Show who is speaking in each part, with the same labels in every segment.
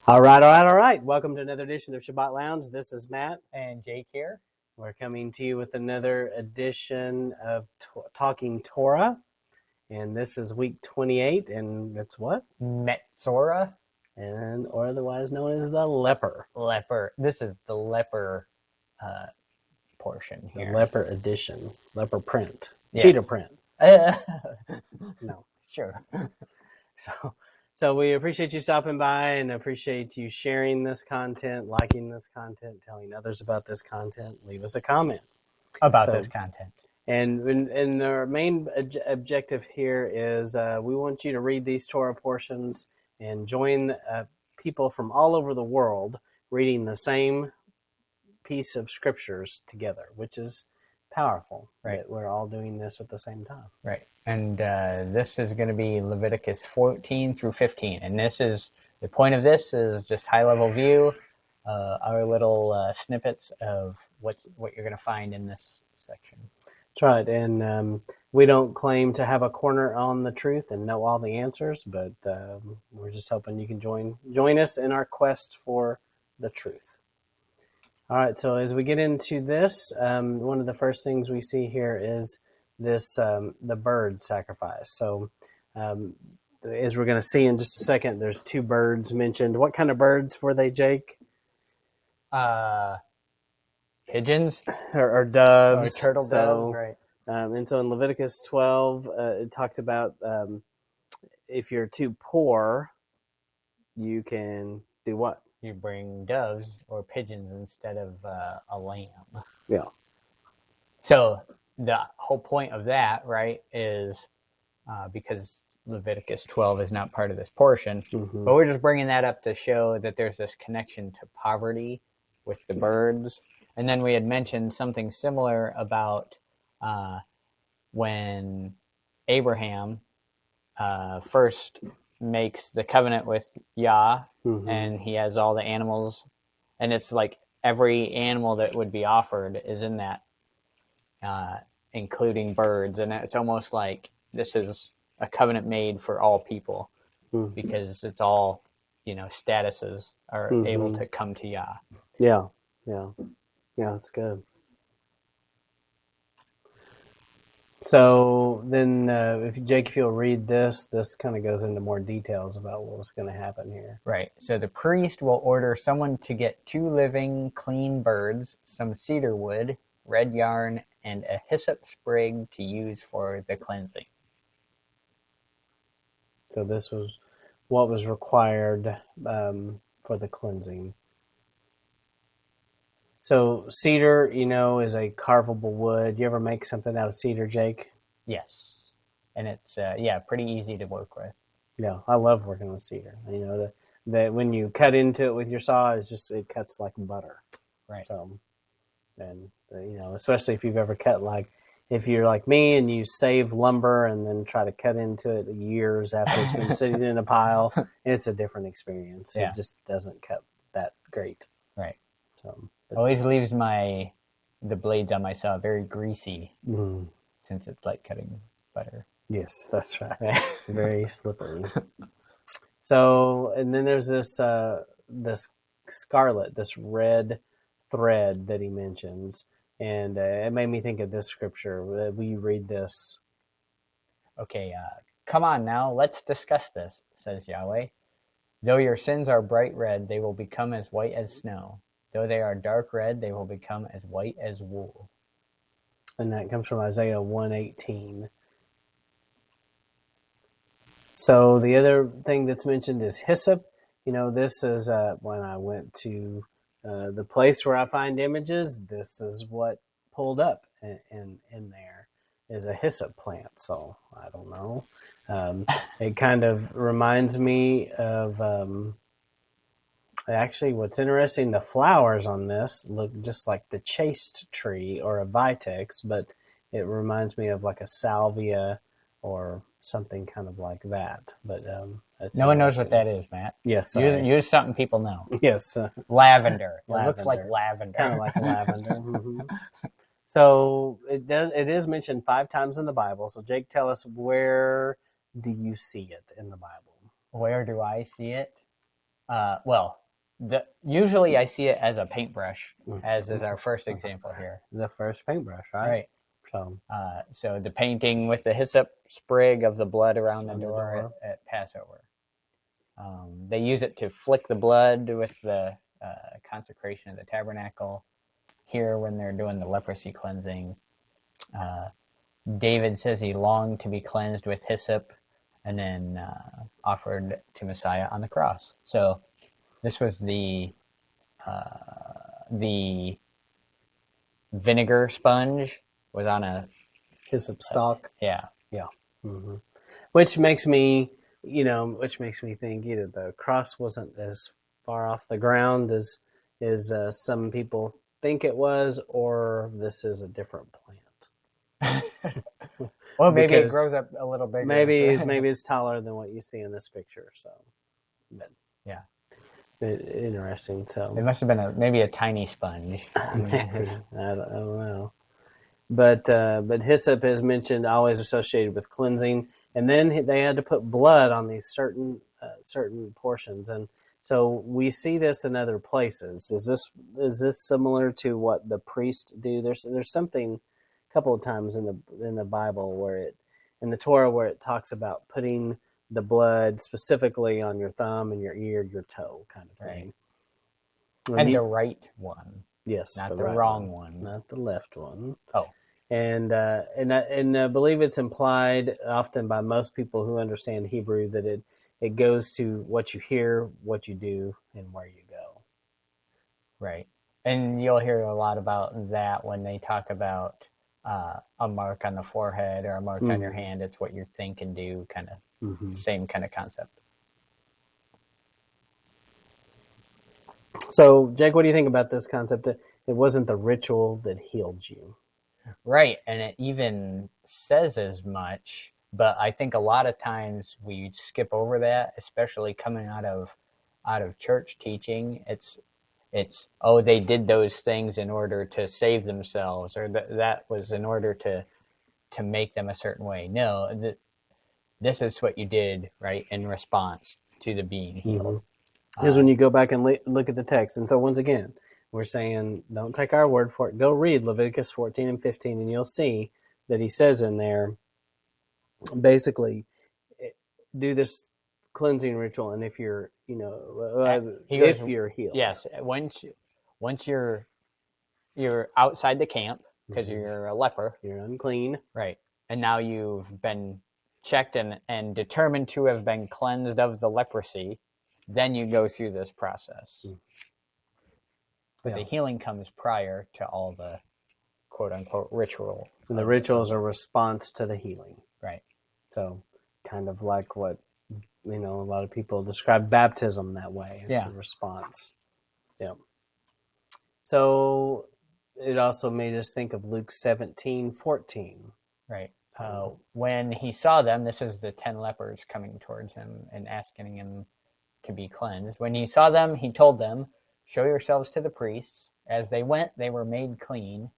Speaker 1: All right. Welcome to another edition of Shabbat Lounge. This is Matt.
Speaker 2: And Jake here.
Speaker 1: We're coming to you with another edition of Talking Torah. And this is week 28, and it's what?
Speaker 2: Metzora.
Speaker 1: Or otherwise known as the Leper.
Speaker 2: Leper. This is the Leper portion here.
Speaker 1: The Leper edition. Leper print.
Speaker 2: Yes.
Speaker 1: Cheetah print. No.
Speaker 2: Sure.
Speaker 1: So we appreciate you stopping by and appreciate you sharing this content, liking this content, telling others about this content. Leave us a comment
Speaker 2: About this content.
Speaker 1: And our main objective here is we want you to read these Torah portions and join people from all over the world reading the same piece of scriptures together, which is powerful.
Speaker 2: Right.
Speaker 1: We're all doing this at the same time.
Speaker 2: Right. And this is going to be Leviticus 14 through 15. And the point of this is just high-level view, our little snippets of what you're going to find in this section.
Speaker 1: That's right. And we don't claim to have a corner on the truth and know all the answers, but we're just hoping you can join us in our quest for the truth. All right, so as we get into this, one of the first things we see here is this the bird sacrifice. So as we're going to see in just a second, there's two birds mentioned. What kind of birds were they, Jake?
Speaker 2: Pigeons?
Speaker 1: Or doves.
Speaker 2: Or turtle doves, right.
Speaker 1: And so in Leviticus 12, it talked about if you're too poor, you can do what?
Speaker 2: You bring doves or pigeons instead of a lamb.
Speaker 1: Yeah.
Speaker 2: So the whole point of that, right, is because Leviticus 12 is not part of this portion, but we're just bringing that up to show that there's this connection to poverty with the birds. And then we had mentioned something similar about when Abraham first makes the covenant with Yah, and he has all the animals, and it's like every animal that would be offered is in that, including birds, and it's almost like this is a covenant made for all people, because it's all, statuses are able to come to Yah.
Speaker 1: Yeah, that's good. So then, if you'll read this kind of goes into more details about what's going to happen here.
Speaker 2: Right. So the priest will order someone to get 2 living, clean birds, some cedar wood, red yarn, and a hyssop sprig to use for the cleansing.
Speaker 1: So this was what was required for the cleansing. So cedar, is a carvable wood. You ever make something out of cedar, Jake?
Speaker 2: Yes. And it's, pretty easy to work with.
Speaker 1: Yeah, I love working with cedar. That when you cut into it with your saw, it cuts like butter.
Speaker 2: Right.
Speaker 1: So, and, especially if you've ever cut, if you're like me and you save lumber and then try to cut into it years after it's been sitting in a pile, it's a different experience.
Speaker 2: Yeah.
Speaker 1: It just doesn't cut that great.
Speaker 2: Right.
Speaker 1: So
Speaker 2: always leaves the blades on my saw very greasy, since it's like cutting butter.
Speaker 1: Yes, that's right. Very slippery. So, and then there's this scarlet, this red thread that he mentions, and it made me think of this scripture. Will you read this?
Speaker 2: Okay, come on now, let's discuss this, says Yahweh. Though your sins are bright red, they will become as white as snow. Though they are dark red, they will become as white as wool.
Speaker 1: And that comes from Isaiah 1:18. So the other thing that's mentioned is hyssop. This is when I went to the place where I find images, this is what pulled up in there is a hyssop plant. So I don't know. It kind of reminds me of... Actually, what's interesting, the flowers on this look just like the chaste tree or a vitex, but it reminds me of like a salvia or something kind of like that. But
Speaker 2: no one knows what that is, Matt.
Speaker 1: Yes.
Speaker 2: Use something people know.
Speaker 1: Yes.
Speaker 2: Lavender. It looks like lavender.
Speaker 1: Kind of like lavender. So it is mentioned 5 times in the Bible. So Jake, tell us, where do you see it in the Bible?
Speaker 2: Where do I see it? Well, usually I see it as a paintbrush, as is our first example here.
Speaker 1: The first paintbrush, right?
Speaker 2: Right.
Speaker 1: So,
Speaker 2: So the painting with the hyssop sprig of the blood around the
Speaker 1: On the
Speaker 2: door,
Speaker 1: door.
Speaker 2: At Passover. They use it to flick the blood with the consecration of the tabernacle. Here, when they're doing the leprosy cleansing, David says he longed to be cleansed with hyssop and then offered to Messiah on the cross. So this was the vinegar sponge was on a
Speaker 1: hyssop stalk.
Speaker 2: yeah.
Speaker 1: Yeah. Mm-hmm. Which makes me think either the cross wasn't as far off the ground as some people think it was, or this is a different plant.
Speaker 2: Well, maybe it
Speaker 1: Because
Speaker 2: grows up a little bigger.
Speaker 1: maybe it's taller than what you see in this picture. So, but
Speaker 2: yeah,
Speaker 1: interesting. So
Speaker 2: it must have been maybe a tiny sponge.
Speaker 1: maybe I don't know. But hyssop is mentioned, always associated with cleansing, and then they had to put blood on these certain portions, and so we see this in other places. Is this similar to what the priests do? There's something a couple of times in the Bible where in the Torah where it talks about putting the blood specifically on your thumb and your ear, your toe, kind of thing.
Speaker 2: Right. And the right one.
Speaker 1: Yes,
Speaker 2: not the
Speaker 1: right
Speaker 2: wrong one.
Speaker 1: Not the left one.
Speaker 2: Oh.
Speaker 1: And I believe it's implied often by most people who understand Hebrew that it goes to what you hear, what you do, and where you go.
Speaker 2: Right. And you'll hear a lot about that when they talk about a mark on the forehead or a mark on your hand. It's what you think and do, kind of same kind of concept.
Speaker 1: So, Jake, what do you think about this concept that it wasn't the ritual that healed you?
Speaker 2: Right. And it even says as much, but I think a lot of times we skip over that, especially coming out of church teaching. It's oh, they did those things in order to save themselves, or that was in order to make them a certain way. No, this is what you did, right, in response to the being healed.
Speaker 1: Because when you go back and look at the text, and so once again, we're saying don't take our word for it. Go read Leviticus 14 and 15, and you'll see that he says in there, basically, do this cleansing ritual, and if you're, if you're healed,
Speaker 2: yes, once you're outside the camp because you're a leper,
Speaker 1: you're unclean,
Speaker 2: right, and now you've been checked and determined to have been cleansed of the leprosy, then you go through this process. But the healing comes prior to all the quote unquote ritual.
Speaker 1: And the rituals are a response to the healing.
Speaker 2: Right.
Speaker 1: So kind of like what, a lot of people describe baptism that way. It's a response. Yeah. So it also made us think of Luke 17:14.
Speaker 2: Right. When he saw them, this is the 10 lepers coming towards him and asking him to be cleansed. When he saw them, he told them, "Show yourselves to the priests." As they went, they were made clean.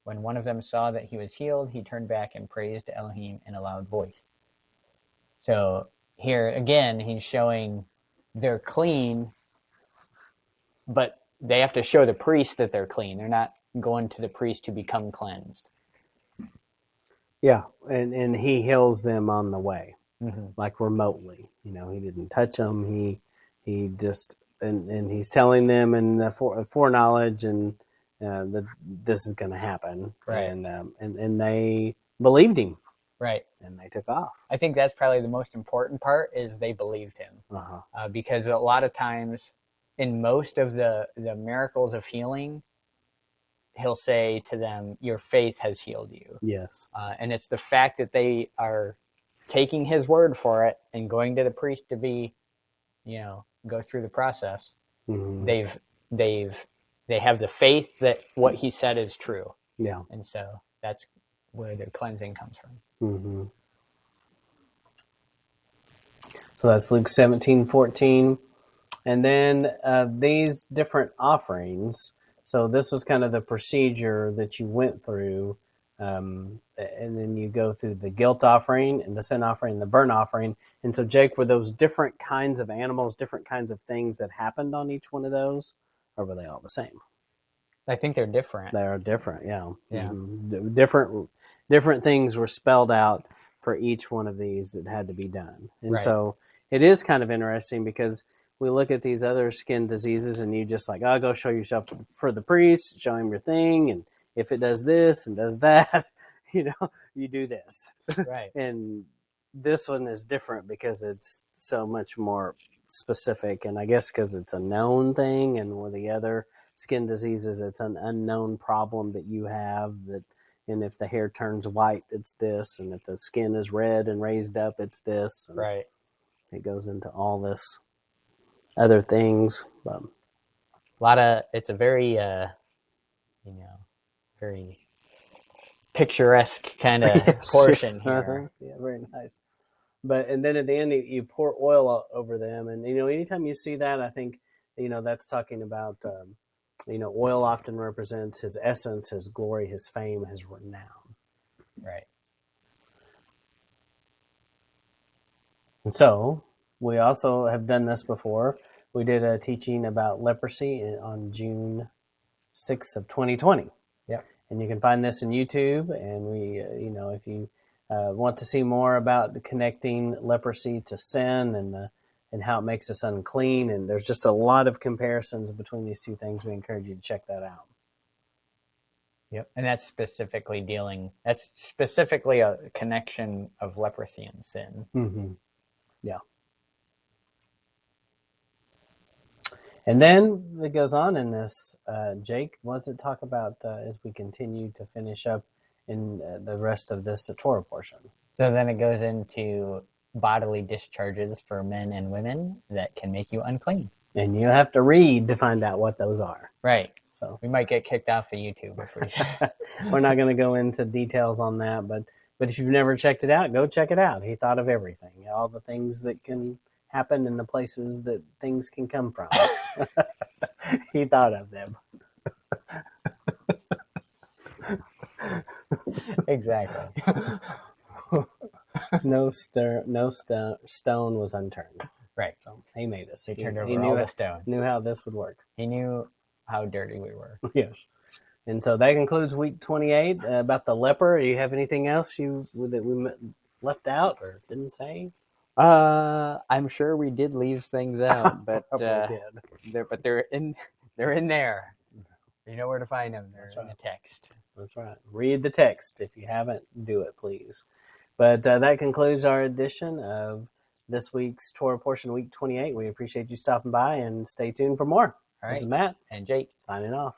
Speaker 2: When one of them saw that he was healed, he turned back and praised Elohim in a loud voice. So here again, he's showing they're clean, but they have to show the priest that they're clean. They're not going to the priest to become cleansed.
Speaker 1: Yeah, and he heals them on the way, like remotely. He didn't touch them. He just and he's telling them in the foreknowledge and that this is going to happen,
Speaker 2: right?
Speaker 1: And they believed him,
Speaker 2: right?
Speaker 1: And they took off.
Speaker 2: I think that's probably the most important part is they believed him, because a lot of times in most of the miracles of healing, he'll say to them, "Your faith has healed you."
Speaker 1: Yes.
Speaker 2: And it's the fact that they are taking his word for it and going to the priest to be, go through the process. They have the faith that what he said is true.
Speaker 1: Yeah.
Speaker 2: And so that's where the cleansing comes from.
Speaker 1: So that's Luke 17:14. And then these different offerings. So this was kind of the procedure that you went through And then you go through the guilt offering and the sin offering and the burnt offering. And so, Jake, were those different kinds of animals, different kinds of things that happened on each one of those, or were they all the same?
Speaker 2: I think they're different.
Speaker 1: They are different, yeah.
Speaker 2: Yeah.
Speaker 1: Mm-hmm. Different things were spelled out for each one of these that had to be done. And
Speaker 2: Right.
Speaker 1: so it is kind of interesting because we look at these other skin diseases and you just like, oh, go show yourself for the priest, show him your thing. And if it does this and does that, you do this.
Speaker 2: Right.
Speaker 1: And this one is different because it's so much more specific. And I guess because it's a known thing, and with the other skin diseases, it's an unknown problem that you have that. And if the hair turns white, it's this. And if the skin is red and raised up, it's this. And
Speaker 2: right.
Speaker 1: It goes into all this other things. But
Speaker 2: it's a very, very picturesque kind of portion here.
Speaker 1: Yeah, very nice. And then at the end, you pour oil over them. And, anytime you see that, I think, that's talking about, oil often represents his essence, his glory, his fame, his renown.
Speaker 2: Right.
Speaker 1: And so we also have done this before. We did a teaching about leprosy on June 6th of 2020.
Speaker 2: Yep.
Speaker 1: And you can find this in YouTube. And we, if you want to see more about connecting leprosy to sin and how it makes us unclean, and there's just a lot of comparisons between these two things, we encourage you to check that out.
Speaker 2: Yep. And that's specifically a connection of leprosy and sin.
Speaker 1: Mm-hmm. Yeah. And then it goes on in this, Jake, what does it talk about as we continue to finish up in the rest of this Torah portion?
Speaker 2: So then it goes into bodily discharges for men and women that can make you unclean.
Speaker 1: And you have to read to find out what those are.
Speaker 2: Right.
Speaker 1: So
Speaker 2: we might get kicked off of YouTube if
Speaker 1: we're not going to go into details on that, but if you've never checked it out, go check it out. He thought of everything, all the things that can happen and the places that things can come from. He thought of them.
Speaker 2: Exactly.
Speaker 1: No stone was unturned.
Speaker 2: Right.
Speaker 1: So he made us.
Speaker 2: He turned over all the stones.
Speaker 1: Knew how this would work.
Speaker 2: He knew how dirty we were.
Speaker 1: Yes. And so that concludes week 28 about the leper. Do you have anything else that we left out or didn't say?
Speaker 2: I'm sure we did leave things out, but they're in there. You know where to find them. They're in the text.
Speaker 1: That's right. Read the text. If you haven't, do it, please. But that concludes our edition of this week's Torah Portion, week 28. We appreciate you stopping by, and stay tuned for more.
Speaker 2: All right.
Speaker 1: This is Matt
Speaker 2: and Jake
Speaker 1: signing off.